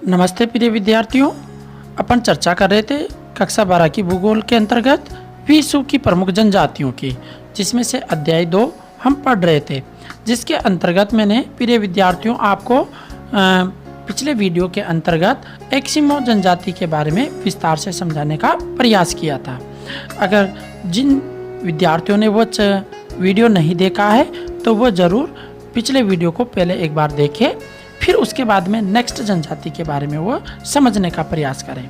नमस्ते प्रिय विद्यार्थियों। अपन चर्चा कर रहे थे कक्षा 12 की भूगोल के अंतर्गत विश्व की प्रमुख जनजातियों की, जिसमें से अध्याय 2 हम पढ़ रहे थे, जिसके अंतर्गत मैंने प्रिय विद्यार्थियों आपको पिछले वीडियो के अंतर्गत एस्किमो जनजाति के बारे में विस्तार से समझाने का प्रयास किया था। अगर जिन विद्यार्थियों ने वो वीडियो नहीं देखा है तो वो ज़रूर पिछले वीडियो को पहले एक बार देखें, फिर उसके बाद में नेक्स्ट जनजाति के बारे में वो समझने का प्रयास करें।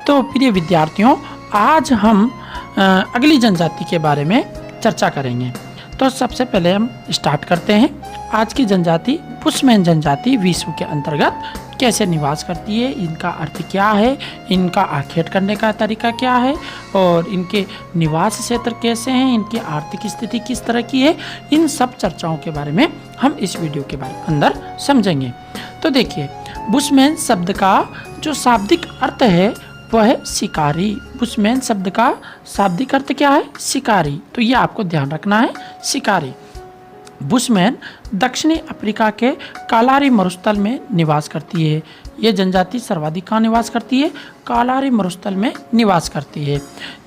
तो प्रिय विद्यार्थियों, आज हम अगली जनजाति के बारे में चर्चा करेंगे। तो सबसे पहले हम स्टार्ट करते हैं। आज की जनजाति बुशमैन जनजाति विश्व के अंतर्गत कैसे निवास करती है, इनका अर्थ क्या है, इनका आखेट करने का तरीका क्या है और इनके निवास क्षेत्र कैसे हैं, इनकी आर्थिक स्थिति किस तरह की है, इन सब चर्चाओं के बारे में हम इस वीडियो के अंदर समझेंगे। तो देखिए, बुशमैन शब्द का जो शाब्दिक अर्थ है वह है शिकारी। बुशमैन शब्द का शाब्दिक अर्थ क्या है? शिकारी। तो ये आपको ध्यान रखना है, शिकारी। बुशमैन दक्षिणी अफ्रीका के कालारी मरुस्थल में निवास करती है। ये जनजाति सर्वाधिक कहाँ निवास करती है? कालारी मरुस्थल में निवास करती है।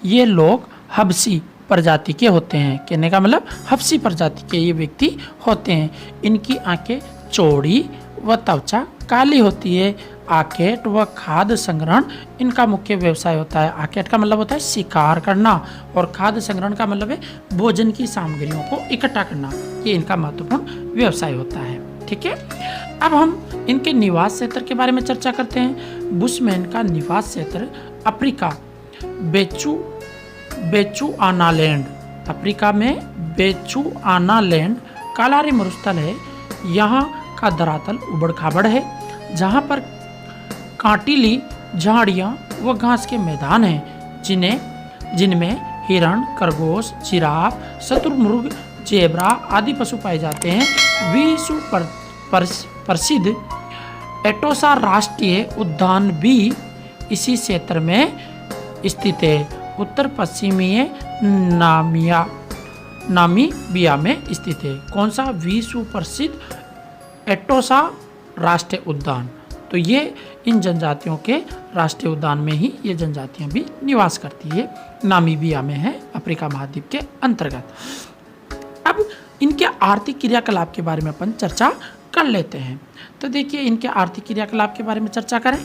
ये लोग हबसी प्रजाति के होते हैं। कहने का मतलब हबसी प्रजाति के ये व्यक्ति होते हैं। इनकी आंखें चौड़ी व त्वचा काली होती है। आखेट व खाद्य संग्रहण इनका मुख्य व्यवसाय होता है। आखेट का मतलब होता है शिकार करना और खाद्य संग्रहण का मतलब है भोजन की सामग्रियों को इकट्ठा करना। ये इनका महत्वपूर्ण व्यवसाय होता है। ठीक है, अब हम इनके निवास क्षेत्र के बारे में चर्चा करते हैं। बुशमैन का निवास क्षेत्र अफ्रीका बेचुआनालैंड, अफ्रीका में बेचुआनालैंड कालारी मरुस्थल है। यहाँ का धरातल उबड़ खाबड़ है, जहाँ पर कांटीली झाड़ियाँ व घास के मैदान हैं, जिनमें हिरण, खरगोश, जिराफ, शतुरमुर्ग, जेब्रा आदि पशु पाए जाते हैं। विश्व प्रसिद्ध एटोसा राष्ट्रीय उद्यान भी इसी क्षेत्र में स्थित है। उत्तर पश्चिमी नामीबिया में स्थित है। कौन सा? विश्व प्रसिद्ध एटोसा राष्ट्रीय उद्यान। तो ये इन जनजातियों के राष्ट्रीय उद्यान में ही ये जनजातियां भी निवास करती है। नामीबिया में है, अफ्रीका महाद्वीप के अंतर्गत। अब इनके आर्थिक क्रियाकलाप के बारे में अपन चर्चा कर लेते हैं। तो देखिए, इनके आर्थिक क्रियाकलाप के बारे में चर्चा करें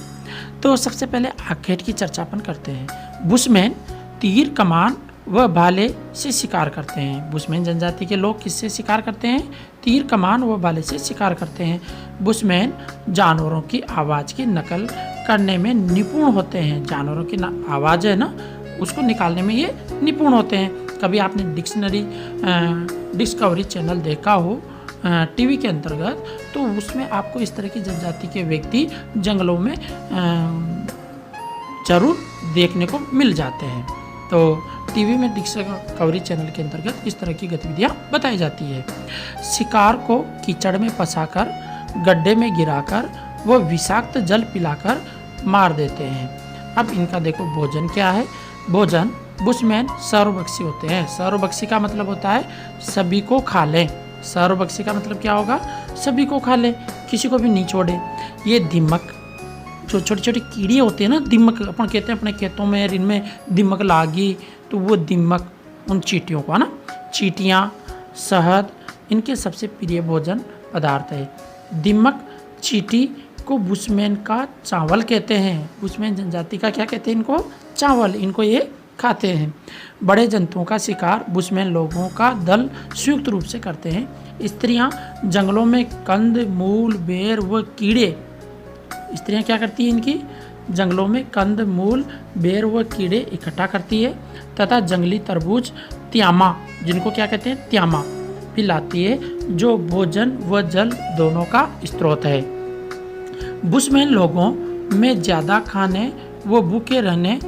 तो सबसे पहले आखेट की चर्चा अपन करते हैं। बुशमैन तीर, कमान व भाले से शिकार करते हैं। बुशमैन जनजाति के लोग किससे शिकार करते हैं? तीर, कमान व भाले से शिकार करते हैं। बुशमैन जानवरों की आवाज़ की नकल करने में निपुण होते हैं। जानवरों की आवाज़ है ना, उसको निकालने में ये निपुण होते हैं। कभी आपने डिस्कवरी चैनल देखा हो टीवी के अंतर्गत, तो उसमें आपको इस तरह की जनजाति के व्यक्ति जंगलों में जरूर देखने को मिल जाते हैं। तो टीवी में डिस्कवरी चैनल के अंतर्गत इस तरह की गतिविधियां बताई जाती है। शिकार को कीचड़ में फंसाकर, गड्ढे में गिराकर व विषाक्त जल पिलाकर मार देते हैं। अब इनका देखो भोजन क्या है। भोजन बुशमैन सर्वभक्षी होते हैं। सर्वभक्षी का मतलब होता है सभी को खा लें। सर्वभक्षी का मतलब क्या होगा? सभी को खा लें, किसी को भी नहीं छोड़े। ये दीमक, जो छोटे छोटे कीड़े होते हैं ना, दीमक अपन कहते हैं अपने खेतों में, इनमें दीमक लागी, तो वो दीमक, उन चींटियों को, है ना, चींटियाँ, शहद, इनके सबसे प्रिय भोजन पदार्थ है। दीमक चींटी को बुशमैन का चावल कहते हैं। बुशमैन जनजाति का क्या कहते हैं? इनको चावल, इनको ये खाते हैं। बड़े जंतुओं का शिकार बुशमैन लोगों का दल संयुक्त रूप से करते हैं। स्त्रियां जंगलों में कंद, मूल, बेर व कीड़े, स्त्रियां क्या करती हैं? इनकी जंगलों में कंद, मूल, बेर व कीड़े इकट्ठा करती है तथा जंगली तरबूज, त्यामा, जिनको क्या कहते हैं? त्यामा, भी लाती है, जो भोजन व जल दोनों का स्रोत है। बुशमैन लोगों में ज़्यादा खाने व भूखे रहने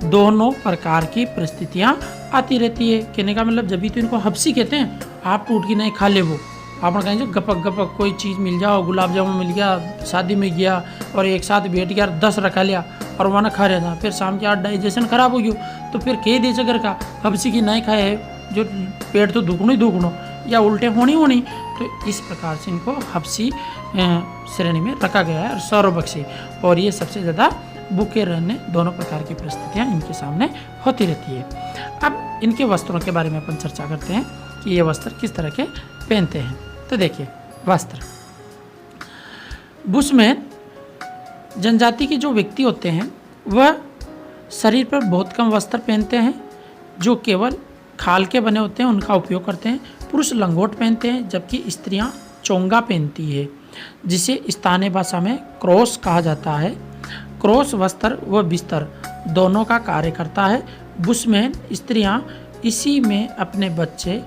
दोनों प्रकार की परिस्थितियाँ आती रहती है। कहने का मतलब, जब भी तो इनको हबसी कहते हैं। आप टूट की नहीं खा ले, वो आप कहेंगे गपक गपक कोई चीज़ मिल जाओ, गुलाब जामुन मिल गया, शादी में गया और एक साथ बैठ गया 10 रखा लिया और वहाँ खा रहा था, फिर शाम के 8 डाइजेशन खराब हो गया, तो फिर कह दे घर का हबसी की नहीं खाए है, जो पेट तो दुगनो ही दुगनो। या उल्टे होनी, तो इस प्रकार से इनको हब्सी श्रेणी में रखा गया है और सौरभक्षी। और ये सबसे ज़्यादा भूखे रहने दोनों प्रकार की परिस्थितियाँ इनके सामने होती रहती है। अब इनके वस्त्रों के बारे में अपन चर्चा करते हैं कि ये वस्त्र किस तरह के पहनते हैं। तो देखिए, वस्त्र बुशमैन जनजाति के जो व्यक्ति होते हैं वह शरीर पर बहुत कम वस्त्र पहनते हैं जो केवल खाल के बने होते हैं, उनका उपयोग करते हैं। पुरुष लंगोट पहनते हैं जबकि स्त्रियां चोंगा पहनती है, जिसे स्थानीय भाषा में क्रॉस कहा जाता है। क्रॉस वस्त्र व बिस्तर दोनों का कार्य करता है। बुशमैन स्त्रियां इसी में अपने बच्चे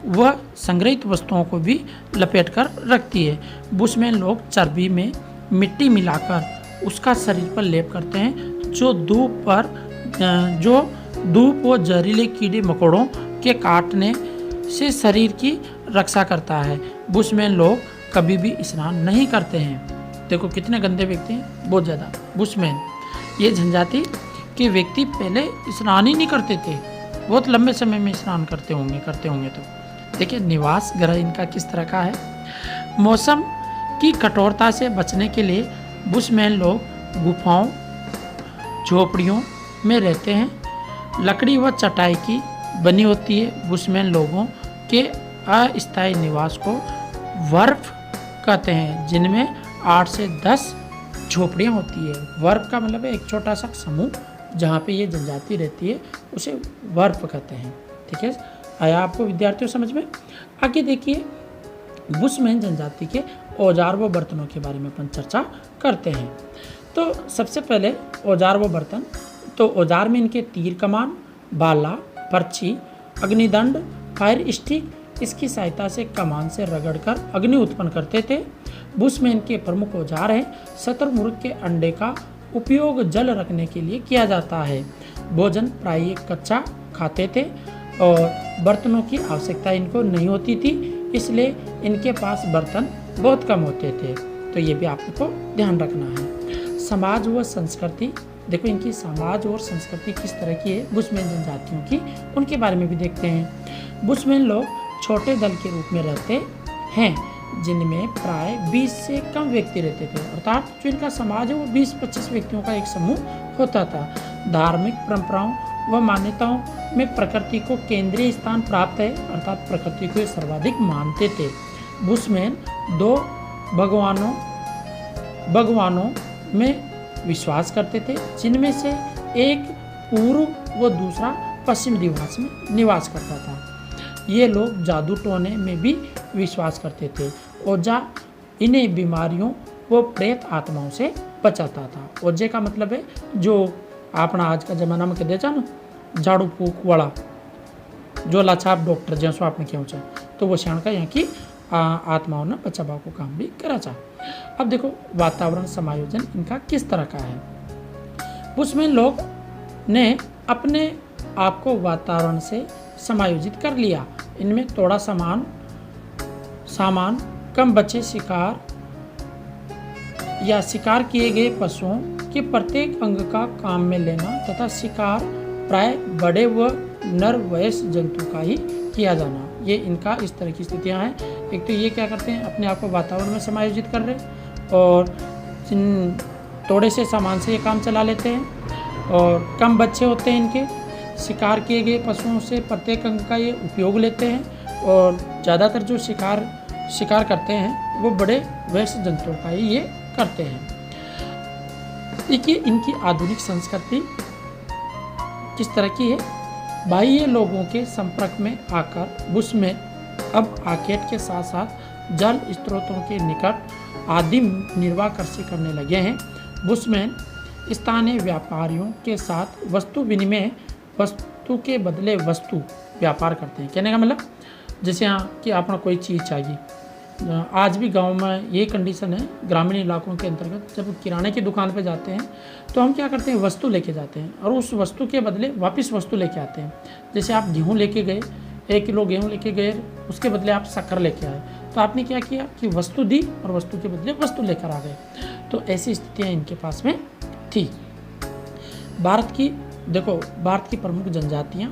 व संग्रहित वस्तुओं को भी लपेट कर रखती है। बुशमैन लोग चर्बी में मिट्टी मिलाकर उसका शरीर पर लेप करते हैं जो धूप व जहरीले कीड़े मकोड़ों के काटने से शरीर की रक्षा करता है। बुशमैन लोग कभी भी स्नान नहीं करते हैं। देखो कितने गंदे व्यक्ति हैं, बहुत ज़्यादा। बुशमैन ये जनजाति के व्यक्ति पहले स्नान ही नहीं करते थे, बहुत लंबे समय में स्नान करते होंगे। तो देखिए निवास गृह इनका किस तरह का है। मौसम की कठोरता से बचने के लिए बुशमैन लोग गुफाओं झोपड़ियों में रहते हैं। लकड़ी व चटाई की बनी होती है। बुशमैन लोगों के अस्थायी निवास को वर्फ कहते हैं, जिनमें 8 से 10 झोपड़ियाँ होती है। वर्फ का मतलब है एक छोटा सा समूह जहाँ पे ये जनजाति रहती है, उसे वर्फ कहते हैं। ठीक है, आया आपको विद्यार्थियों समझ में। आगे देखिए, बुशमैन जनजाति के औजार व बर्तनों के बारे में अपन चर्चा करते हैं। तो सबसे पहले औजार व बर्तन। तो औजार में इनके तीर कमान, भाला, पर्ची, अग्निदंड, फायर स्टिक इसकी सहायता से कमान से रगड़कर अग्नि उत्पन्न करते थे। बुशमैन के प्रमुख औजार हैं। शतुरमुर्ग के अंडे का उपयोग जल रखने के लिए किया जाता है। भोजन प्रायः कच्चा खाते थे और बर्तनों की आवश्यकता इनको नहीं होती थी, इसलिए इनके पास बर्तन बहुत कम होते थे। तो ये भी आपको ध्यान रखना है। समाज व संस्कृति। देखो इनकी समाज और संस्कृति किस तरह की है बुशमैन जनजातियों की, उनके बारे में भी देखते हैं। बुशमैन लोग छोटे दल के रूप में रहते हैं जिनमें प्राय 20 से कम व्यक्ति रहते थे। अर्थात जो इनका समाज है वो 20-25 व्यक्तियों का एक समूह होता था। धार्मिक परंपराओं व मान्यताओं में प्रकृति को केंद्रीय स्थान प्राप्त है, अर्थात प्रकृति को सर्वाधिक मानते थे। बुशमैन 2 भगवानों में विश्वास करते थे, जिनमें से एक पूर्व व दूसरा पश्चिम दिवस में निवास करता था। ये लोग जादू टोने में भी विश्वास करते थे। ओझा इन्हें बीमारियों व प्रेत आत्माओं से बचाता था। ओझे का मतलब है जो अपना आज का जमाना में कहते ना झाड़ू फूक वाला जो लाछाप डॉक्टर जैसो आपने क्यों चाह, तो वो श्याण का यहाँ की आत्माओं ने बचाव को काम भी करा चाह। अब देखो वातावरण समायोजन इनका किस तरह का है। बुशमैन लोग ने अपने आप को वातावरण से समायोजित कर लिया। इनमें थोड़ा सामान कम बचे शिकार या शिकार किए गए पशुओं के प्रत्येक अंग का काम में लेना तथा शिकार प्राय बड़े व नर वयस्क जंतु का ही किया जाना, ये इनका इस तरह की स्थितियां हैं। एक तो ये क्या करते हैं अपने आप को वातावरण में समायोजित कर रहे और थोड़े से सामान से ये काम चला लेते हैं और कम बच्चे होते हैं इनके, शिकार किए गए पशुओं से प्रत्येक अंग का ये उपयोग लेते हैं और ज़्यादातर जो शिकार करते हैं वो बड़े वयस्क जंतुओं का ही ये करते हैं। देखिए इनकी आधुनिक संस्कृति किस तरह की है। बाह्य लोगों के संपर्क में आकर बुशमैन अब आर्केड के साथ साथ जल स्रोतों के निकट आदि निर्वाह कृषि करने लगे हैं। बुशमैन स्थानीय व्यापारियों के साथ वस्तु विनिमय, वस्तु के बदले वस्तु व्यापार करते हैं। कहने का मतलब जैसे यहाँ कि आपको कोई चीज़ चाहिए, आज भी गांव में ये कंडीशन है, ग्रामीण इलाकों के अंतर्गत जब किराने की दुकान पे जाते हैं तो हम क्या करते हैं वस्तु लेके जाते हैं और उस वस्तु के बदले वापस वस्तु लेके आते हैं। जैसे आप गेहूँ लेके गए, 1 किलो गेहूँ लेके गए, उसके बदले आप शक्कर लेके आए, तो आपने क्या किया कि वस्तु दी और वस्तु के बदले वस्तु लेकर आ गए। तो ऐसी स्थितियाँ इनके पास में थी। भारत की प्रमुख जनजातियाँ,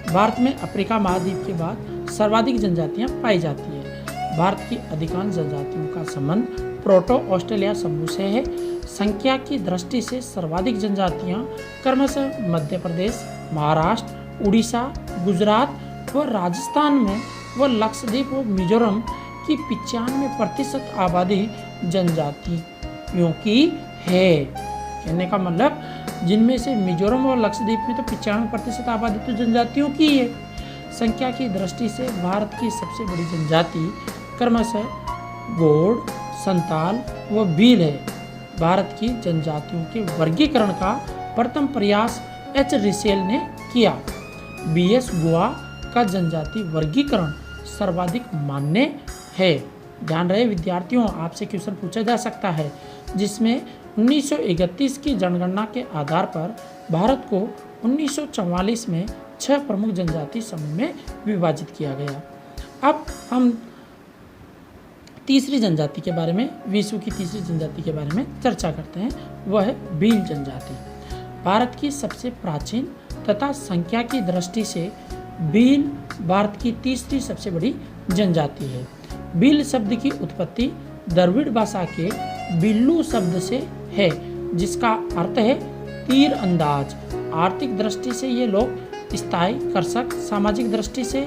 भारत में अफ्रीका महाद्वीप के बाद सर्वाधिक जनजातियां पाई जाती है। भारत की अधिकांश जनजातियों का संबंध प्रोटो ऑस्ट्रेलिया समूह से है। संख्या की दृष्टि से सर्वाधिक जनजातियां क्रमशः मध्य प्रदेश, महाराष्ट्र, उड़ीसा, गुजरात व राजस्थान में व लक्षद्वीप व मिजोरम की 95% आबादी जनजातियों की है। कहने का मतलब जिनमें से मिजोरम और लक्षद्वीप में तो 95% आबादी तो जनजातियों की है। संख्या की दृष्टि से भारत की सबसे बड़ी जनजाति क्रमशः गोंड, संताल व भील है। भारत की जनजातियों के वर्गीकरण का प्रथम प्रयास एच रिसेल ने किया। बीएस गुआ का जनजाति वर्गीकरण सर्वाधिक मान्य है। ध्यान रहे विद्यार्थियों, आपसे क्वेश्चन पूछा जा सकता है जिसमें 1931 की जनगणना के आधार पर भारत को 1944 में 6 प्रमुख जनजाति समूह में विभाजित किया गया। अब हम तीसरी जनजाति के बारे में, विश्व की तीसरी जनजाति के बारे में चर्चा करते हैं, वह है भील जनजाति। भारत की सबसे प्राचीन तथा संख्या की दृष्टि से भील भारत की तीसरी सबसे बड़ी जनजाति है। भील शब्द की उत्पत्ति द्रविड़ भाषा के बिल्लू शब्द से है, जिसका अर्थ है तीर अंदाज। आर्थिक दृष्टि से ये लोग स्थायी, कर्षक, सामाजिक दृष्टि से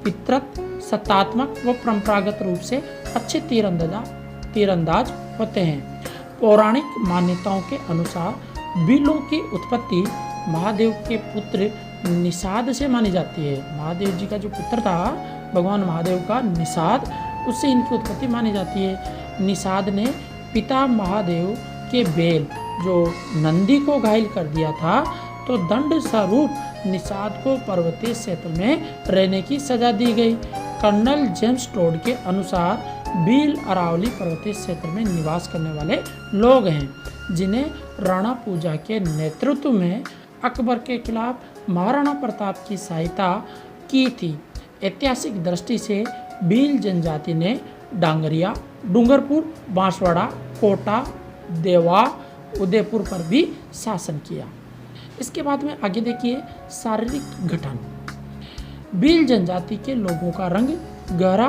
पितृत्व, सत्तात्मक व परंपरागत रूप से अच्छे तीरंदाज होते हैं। पौराणिक मान्यताओं के अनुसार भीलों की उत्पत्ति महादेव के पुत्र निषाद से मानी जाती है। महादेव जी का जो पुत्र था भगवान महादेव का निषाद, उससे इनकी उत्पत्ति मानी जाती है। निषाद ने पिता महादेव के बैल जो नंदी को घायल कर दिया था, तो दंड स्वरूप निषाद को पर्वतीय क्षेत्र में रहने की सजा दी गई। कर्नल जेम्स टोड के अनुसार भील अरावली पर्वतीय क्षेत्र में निवास करने वाले लोग हैं, जिन्हें राणा पूजा के नेतृत्व में अकबर के खिलाफ महाराणा प्रताप की सहायता की थी। ऐतिहासिक दृष्टि से भील जनजाति ने डांगरिया, डूंगरपुर, बांसवाड़ा, कोटा, देवा, उदयपुर पर भी शासन किया। इसके बाद में आगे देखिए शारीरिक गठन। भील जनजाति के लोगों का रंग गहरा,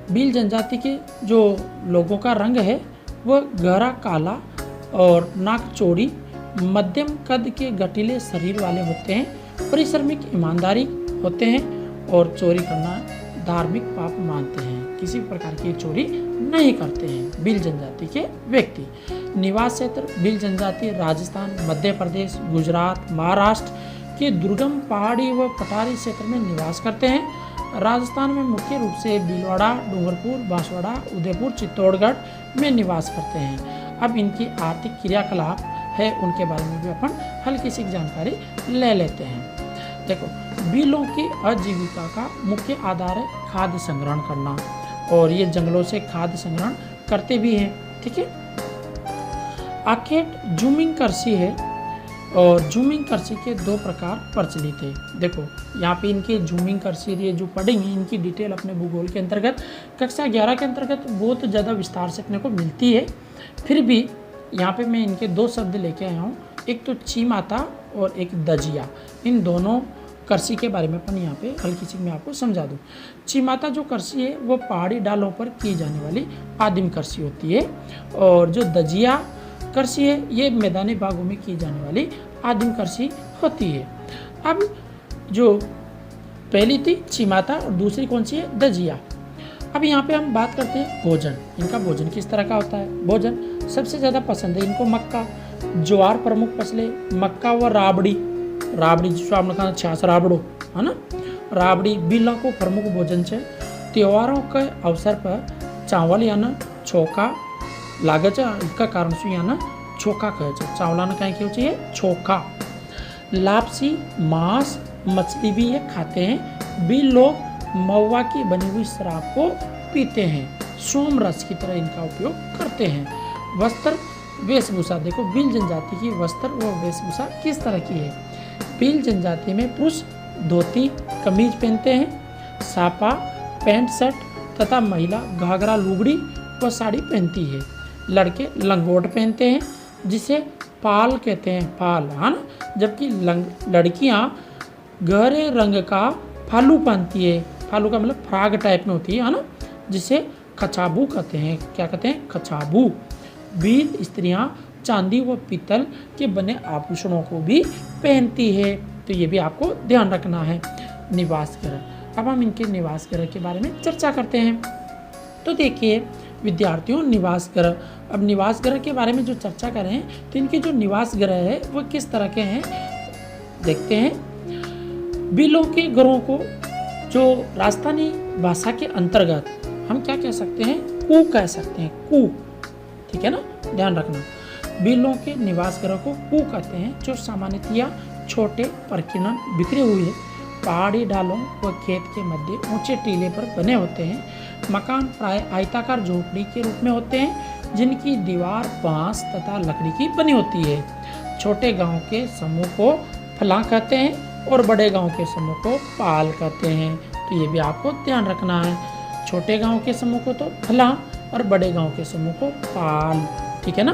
भील जनजाति के जो लोगों का रंग है वह गहरा काला और नाक चौड़ी, मध्यम कद के गठीले शरीर वाले होते हैं। परिश्रमिक, ईमानदारी होते हैं और चोरी करना धार्मिक पाप मानते हैं। किसी प्रकार की चोरी नहीं करते हैं भील जनजाति के व्यक्ति। निवास क्षेत्र भील जनजाति राजस्थान, मध्य प्रदेश, गुजरात, महाराष्ट्र के दुर्गम पहाड़ी व पठारी क्षेत्र में निवास करते हैं। राजस्थान में मुख्य रूप से भीलवाड़ा, डूंगरपुर, बांसवाड़ा, उदयपुर, चित्तौड़गढ़ में निवास करते हैं। अब इनकी आर्थिक क्रियाकलाप है, उनके बारे में भी अपन हल्की सी जानकारी ले लेते हैं। देखो, भीलों की आजीविका का मुख्य आधार है खाद्य संग्रहण करना, और ये जंगलों से खाद्य संग्रहण करते भी हैं। ठीक है। आखेट जूमिंग कृषि है, और जूमिंग कृषि के 2 प्रकार प्रचलित है। देखो यहाँ पे इनके जूमिंग कृषि ये जो पढ़ेंगे, इनकी डिटेल अपने भूगोल के अंतर्गत कक्षा 11 के अंतर्गत बहुत ज़्यादा विस्तार से अपने को मिलती है। फिर भी यहाँ पे मैं इनके 2 शब्द लेके आया हूँ, एक तो चीमाता और एक दजिया। इन दोनों कृषि के बारे में अपन यहाँ पे हल्की सी मैं आपको समझा दूँ। चीमाता जो कृषि है वो पहाड़ी डालों पर की जाने वाली आदिम कृषि होती है, और जो दजिया कृषि है ये मैदानी भागों में की जाने वाली आदिम कृषि होती है। अब जो पहली थी चीमाता और दूसरी कौन सी है, दजिया। अब यहाँ पे हम बात करते हैं भोजन। इनका भोजन किस तरह का होता है? भोजन सबसे ज़्यादा पसंद है इनको मक्का, ज्वार प्रमुख फसलें, मक्का व राबड़ी। राबड़ी जिसको आपने कहा छाछ राबड़ो है ना, राबड़ी भीला को प्रमुख भोजन है। त्योहारों के अवसर पर चावल याना छोका लागे છે, इसका कारण શું याना छोका કહે છે। चावलाने कहीं क्यों चाहिए छोका। लापसी, मांस, मछली भी ये खाते हैं। भील लोग महुआ की बनी हुई शराब को पीते हैं, सोम रस की तरह इनका उपयोग करते हैं। वस्त्र वेशभूषा, देखो भील जनजाति की वस्त्र व वेशभूषा किस तरह की है। भील जनजाति में पुरुष धोती कमीज पहनते हैं, सापा पैंट शर्ट तथा महिला घाघरा लुगड़ी व साड़ी पहनती है। लड़के लंगोट पहनते हैं जिसे पाल कहते हैं, पाल है ना, जबकि लड़कियां गहरे रंग का फालू पहनती है। फालू का मतलब फ्राग टाइप में होती है ना, जिसे कछाबू कहते हैं। क्या कहते हैं? कछाबू। बील स्त्रियां चांदी व पीतल के बने आभूषणों को भी पहनती है। तो ये भी आपको ध्यान रखना है। निवास गृह, अब हम इनके निवास गृह के बारे में चर्चा करते हैं। तो देखिए विद्यार्थियों, निवास गृह, अब निवास गृह के बारे में जो चर्चा कर रहे हैं, तो इनके जो निवास गृह है वो किस तरह के हैं देखते हैं। बिलों के घरों को जो राजस्थानी भाषा के अंतर्गत हम क्या कह सकते हैं? कू कह सकते हैं, कू। ठीक है ना, ध्यान रखना। बिलों के निवास गृह को कू कहते हैं, जो सामान्यतया छोटे प्रकीर्णन बिखरे हुए पहाड़ी ढालों व खेत के मध्य ऊंचे टीले पर बने होते हैं। मकान प्राय आयताकार झोपड़ी के रूप में होते हैं, जिनकी दीवार बांस तथा लकड़ी की बनी होती है। छोटे गांव के समूह को फला कहते हैं और बड़े गांव के समूह को पाल कहते हैं। तो ये भी आपको ध्यान रखना है। छोटे गांव के समूह को तो फला और बड़े गांव के समूह को पाल। ठीक है ना,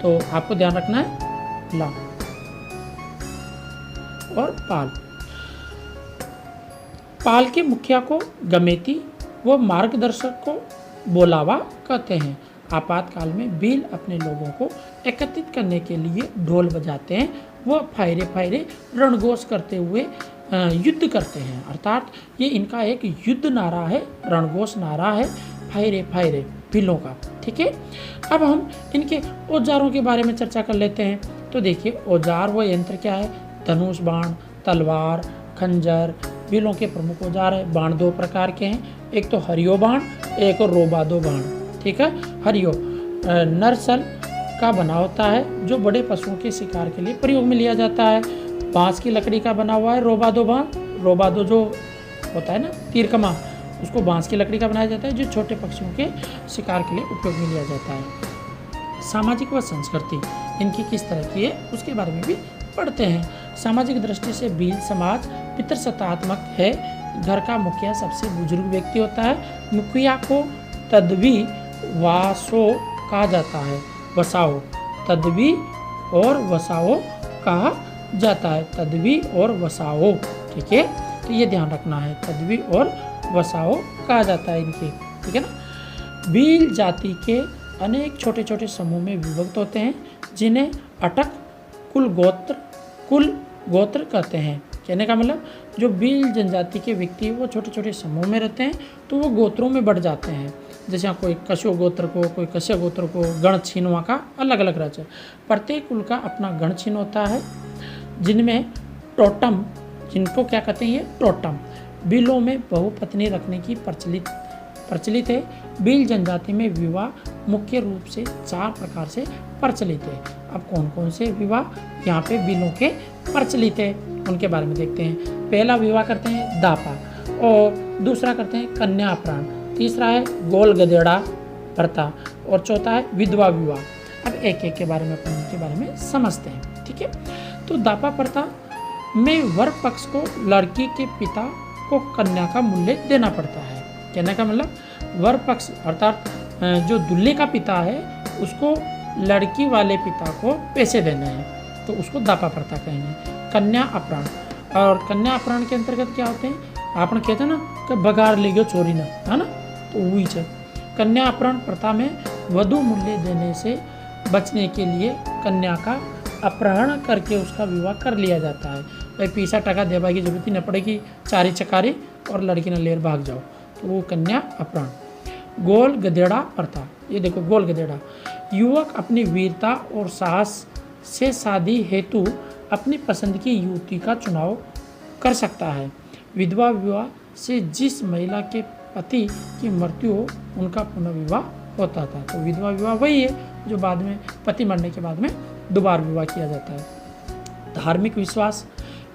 तो आपको ध्यान रखना है फला और पाल। पाल के मुखिया को गमेती व मार्गदर्शक को बोलावा कहते हैं। आपातकाल में भील अपने लोगों को एकत्रित करने के लिए ढोल बजाते हैं। वह फायरे फायरे रणघोष करते हुए युद्ध करते हैं। अर्थात ये इनका एक युद्ध नारा है, रणघोष नारा है, फायरे फायरे भीलों का। ठीक है, अब हम इनके औजारों के बारे में चर्चा कर लेते हैं। तो देखिए औजार व यंत्र क्या है? धनुष बाण, तलवार, खंजर भीलों के प्रमुख औजार है। बाण दो प्रकार के हैं, एक तो हरियो बाण, एक और रोबादो बाण। ठीक है, हरियो नरसल का बना होता है, जो बड़े पशुओं के शिकार के लिए प्रयोग में लिया जाता है। बांस की लकड़ी का बना हुआ है रोबादो बाण। रोबादो जो होता है ना तीर कमान, उसको बांस की लकड़ी का बनाया जाता है, जो छोटे पक्षियों के शिकार के लिए उपयोग में लिया जाता है। सामाजिक व संस्कृति इनकी किस तरह की है उसके बारे में भी पढ़ते हैं। सामाजिक दृष्टि से भील समाज पितृसत्तात्मक है। घर का मुखिया सबसे बुजुर्ग व्यक्ति होता है। मुखिया को तदवी वासो कहा जाता है। वसाओ, तदवी और वसाओ कहा जाता है। तदवी और वसाओ। ठीक है, तो ये ध्यान रखना है, तदवी और वसाओ कहा जाता है इनके। ठीक है ना। भील जाति के अनेक छोटे छोटे समूह में विभक्त होते हैं, जिन्हें अटक कुल गोत्र कहते हैं। कहने का मतलब जो भील जनजाति के व्यक्ति वो छोटे छोटे समूह में रहते हैं, तो वो गोत्रों में बढ़ जाते हैं। जैसे यहाँ कोई कशो गोत्र को, कोई कश्य गोत्र को, गण छिन्न वहाँ का अलग अलग राज्य। प्रत्येक कुल का अपना गण छिन्न होता है, जिनमें टोटम, जिनको क्या कहते हैं ये टोटम। भीलों में बहुपत्नी रखने की प्रचलित है। भील जनजाति में विवाह मुख्य रूप से 4 प्रकार से प्रचलित है। अब कौन कौन से विवाह यहाँ पे भीलों के प्रचलित है उनके बारे में देखते हैं। पहला विवाह करते हैं दापा, और दूसरा करते हैं कन्या अपहरण, तीसरा है गोल गधेड़ा प्रथा, और चौथा है विधवा विवाह। अब एक एक के बारे में अपन उनके बारे में समझते हैं। ठीक है, तो दापा प्रथा में वर पक्ष को लड़की के पिता को कन्या का मूल्य देना पड़ता है। कहने का मतलब वर पक्ष अर्थात जो दूल्हे का पिता है उसको लड़की वाले पिता को पैसे देने हैं, तो उसको दापा प्रथा कहेंगे। कन्या अपहरण, और कन्या अपहरण के अंतर्गत क्या होते हैं? आपने कहते हैं ना कि बगार ले गयो चोरी ना, है ना, तो वही है। कन्या अपहरण प्रथा में वधु मूल्य देने से बचने के लिए कन्या का अपहरण करके उसका विवाह कर लिया जाता है। भाई पैसा टका देवा की जरूरत ही न पड़ेगी, चारी चकारी और लड़की न लेर भाग जाओ, तो वो कन्या अपहरण। गोल गधेड़ा प्रथा, ये देखो गोल गधेड़ा, युवक अपनी वीरता और साहस से शादी हेतु अपनी पसंद की युवती का चुनाव कर सकता है। विधवा विवाह से जिस महिला के पति की मृत्यु हो उनका पुनर्विवाह होता था। तो विधवा विवाह वही है जो बाद में पति मरने के बाद में दोबारा विवाह किया जाता है। धार्मिक विश्वास,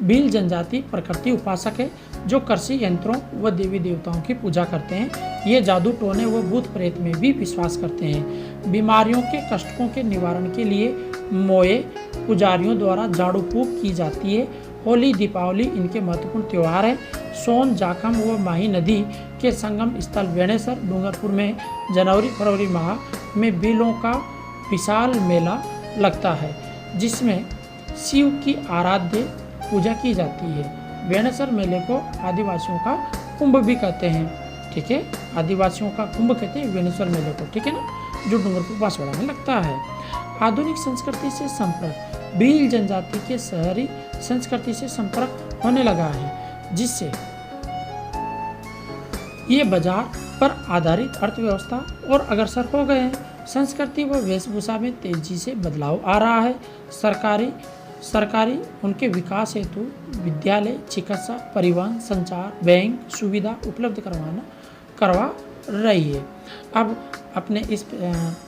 भील जनजाति प्रकृति उपासक है, जो कृषि यंत्रों व देवी देवताओं की पूजा करते हैं। ये जादू टोने व भूत प्रेत में भी विश्वास करते हैं। बीमारियों के कष्टों के निवारण के लिए मोए पुजारियों द्वारा झाड़ू फूक की जाती है। होली दीपावली इनके महत्वपूर्ण त्यौहार है। सोन जाखम व माही नदी के संगम स्थल वेणेसर डूंगरपुर में जनवरी फरवरी माह में भीलों का विशाल मेला लगता है, जिसमें शिव की आराध्य पूजा की जाती है। वेणेश्वर मेले को आदिवासियों का कुंभ भी कहते हैं। ठीक है, आदिवासियों का कुंभ कहते हैं वेणेश्वर मेले को। ठीक है ना, जो डूंगरपुर बांसवाड़ा में लगता है। आधुनिक संस्कृति से संपर्क, भील जनजाति के शहरी संस्कृति से संपर्क होने लगा है, जिससे ये बाजार पर आधारित अर्थव्यवस्था और अग्रसर हो गए हैं। संस्कृति व वेशभूषा में तेजी से बदलाव आ रहा है। सरकारी उनके विकास हेतु विद्यालय, चिकित्सा, परिवहन, संचार, बैंक सुविधा उपलब्ध करवा रही है। अब अपने इस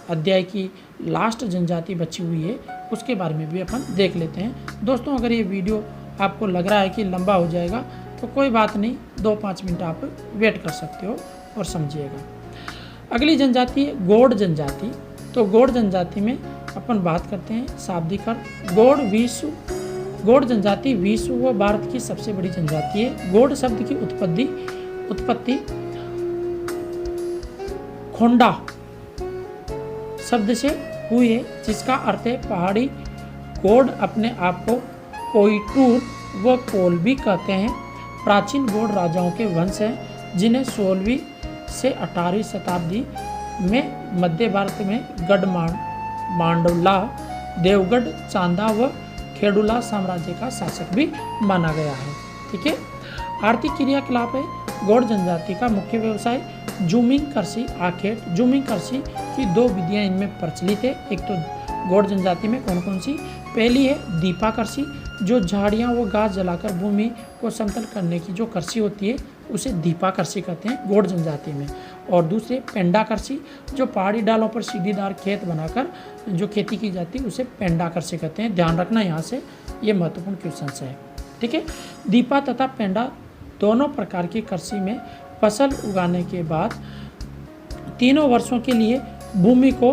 अध्याय की लास्ट जनजाति बची हुई है, उसके बारे में भी अपन देख लेते हैं। दोस्तों, अगर ये वीडियो आपको लग रहा है कि लंबा हो जाएगा तो कोई बात नहीं, 2-5 मिनट आप वेट कर सकते हो और समझिएगा। अगली जनजाति है गोंड जनजाति। तो गोंड जनजाति में अपन बात करते हैं शाब्दिक अर्थ। गोंड जनजाति विश्व व भारत की सबसे बड़ी जनजाति है। गोंड शब्द की उत्पत्ति खोंडा शब्द से हुई है, जिसका अर्थ है पहाड़ी। गोंड अपने आप को कोइटूर व कोल भी कहते हैं। प्राचीन गोंड राजाओं के वंश हैं, जिन्हें 16वीं से 18वीं शताब्दी में मध्य भारत में गढ़ मांडवला, देवगढ़, चांदा व खेडुला साम्राज्य का शासक भी माना गया है। ठीक है, आर्थिक क्रियाकलाप है। गोंड जनजाति का मुख्य व्यवसाय जूमिंग कृषि, आखेट। जूमिंग कृषि की 2 विधियां इनमें प्रचलित है। एक तो गोंड जनजाति में कौन कौन सी? पहली है दीपा कृषि, जो झाड़ियां व घास जलाकर भूमि को समतल करने की जो कृषि होती है उसे दीपा कृषि कहते हैं गोंड जनजाति में। और दूसरे पेंडा कृषि, जो पहाड़ी डालों पर सीढ़ीदार खेत बनाकर जो खेती की जाती है उसे पेंडा कृषि कहते हैं। ध्यान रखना, यहाँ से ये महत्वपूर्ण क्वेश्चन है। ठीक है, दीपा तथा पेंडा दोनों प्रकार की कृषि में फसल उगाने के बाद 3 वर्षों के लिए भूमि को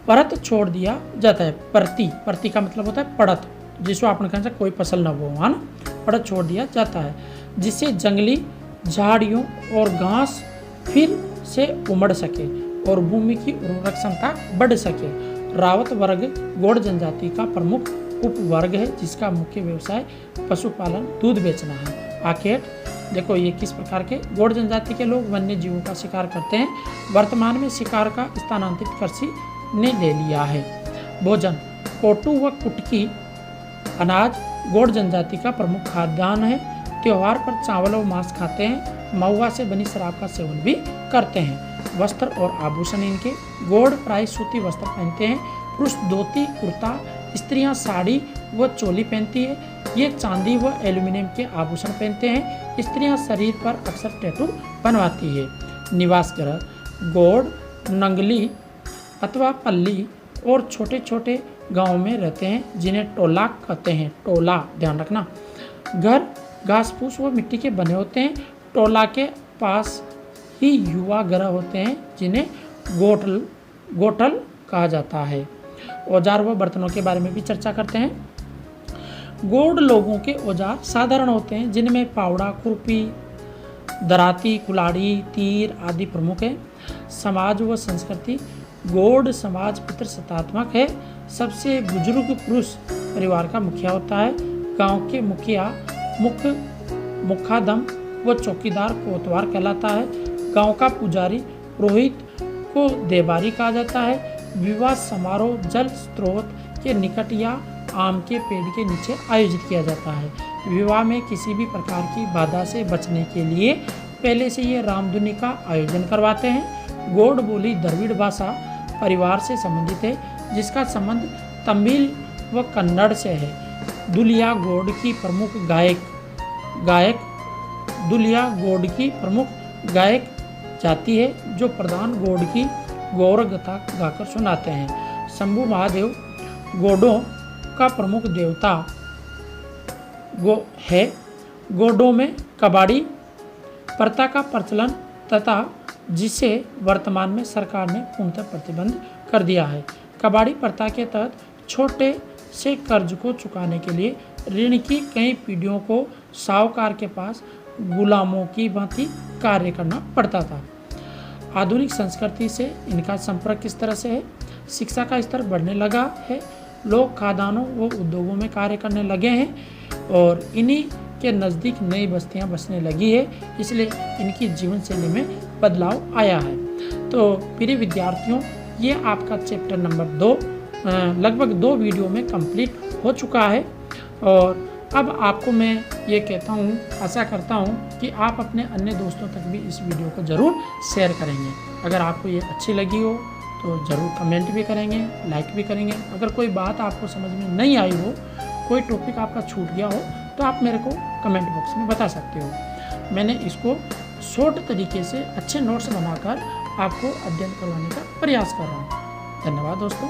परत छोड़ दिया जाता है। परती का मतलब होता है पड़त, जिसको आपने कहा कोई फसल न हो, है ना, पड़त छोड़ दिया जाता है, जिससे जंगली झाड़ियों और घास फिर से उमड़ सके और भूमि की उर्वरक क्षमता बढ़ सके। रावत वर्ग गोंड जनजाति का प्रमुख उपवर्ग है, जिसका मुख्य व्यवसाय पशुपालन, दूध बेचना है। आखेट, देखो ये किस प्रकार के गोंड जनजाति के लोग वन्य जीवों का शिकार करते हैं। वर्तमान में शिकार का स्थानांतरित कृषि ने ले लिया है। भोजन, कोटू व कुटकी अनाज गोंड जनजाति का प्रमुख खाद्यान्न है। त्योहार पर चावल और मांस खाते हैं। महुआ से बनी शराब का सेवन भी करते हैं। वस्त्र और आभूषण इनके, गोंड प्राय सूती वस्त्र पहनते हैं। पुरुष धोती कुर्ता, स्त्रियां साड़ी व चोली पहनती है। ये चांदी व एल्यूमिनियम के आभूषण पहनते हैं। स्त्रियां शरीर पर अक्सर टैटू बनवाती है। निवास गृह, गोंड नंगली अथवा पल्ली और छोटे छोटे गांव में रहते हैं, जिन्हें टोला कहते हैं। टोला, ध्यान रखना। घर घास फूस व मिट्टी के बने होते हैं। टोला के पास ही युवा गृह होते हैं, जिन्हें गोटल कहा जाता है। औजार व बर्तनों के बारे में भी चर्चा करते हैं। गोंड लोगों के औजार साधारण होते हैं, जिनमें फावड़ा, खुरपी, दराती, कुल्हाड़ी, तीर आदि प्रमुख हैं। समाज व संस्कृति, गोंड समाज पितृसत्तात्मक है। सबसे बुजुर्ग पुरुष परिवार का मुखिया होता है। गांव के मुखिया मुखादम व चौकीदार कोतवार कहलाता है। गांव का पुजारी पुरोहित को देबारी कहा जाता है। विवाह समारोह जल स्रोत के निकट या आम के पेड़ के नीचे आयोजित किया जाता है। विवाह में किसी भी प्रकार की बाधा से बचने के लिए पहले से ये रामधुनी का आयोजन करवाते हैं। गोंड बोली द्रविड़ भाषा परिवार से संबंधित है, जिसका संबंध तमिल व कन्नड़ से है। दुलिया गोंड की प्रमुख गायक दुलिया गोंड की प्रमुख गायक जाति है, जो प्रधान गोंड की गौर गाथा गाकर सुनाते हैं। शंभु महादेव गोंडों का प्रमुख देवता है। गोंडों में कबाड़ी प्रथा का प्रचलन तथा जिसे वर्तमान में सरकार ने पूर्णतः प्रतिबंध कर दिया है। कबाड़ी प्रथा के तहत छोटे से कर्ज को चुकाने के लिए ऋण की कई पीढ़ियों को साहूकार के पास गुलामों की भांति कार्य करना पड़ता था। आधुनिक संस्कृति से इनका संपर्क किस तरह से है? शिक्षा का स्तर बढ़ने लगा है, लोग खदानों व उद्योगों में कार्य करने लगे हैं और इन्हीं के नज़दीक नई बस्तियां बसने लगी है, इसलिए इनकी जीवन शैली में बदलाव आया है। तो प्रिय विद्यार्थियों, ये आपका चैप्टर नंबर 2 लगभग 2 वीडियो में कंप्लीट हो चुका है। और अब आपको मैं ये कहता हूँ, आशा करता हूँ कि आप अपने अन्य दोस्तों तक भी इस वीडियो को ज़रूर शेयर करेंगे। अगर आपको ये अच्छी लगी हो तो ज़रूर कमेंट भी करेंगे, लाइक भी करेंगे। अगर कोई बात आपको समझ में नहीं आई हो, कोई टॉपिक आपका छूट गया हो, तो आप मेरे को कमेंट बॉक्स में बता सकते हो। मैंने इसको शॉर्ट तरीके से अच्छे नोट्स बनाकर आपको अध्ययन करवाने का प्रयास कर रहा हूँ। धन्यवाद दोस्तों।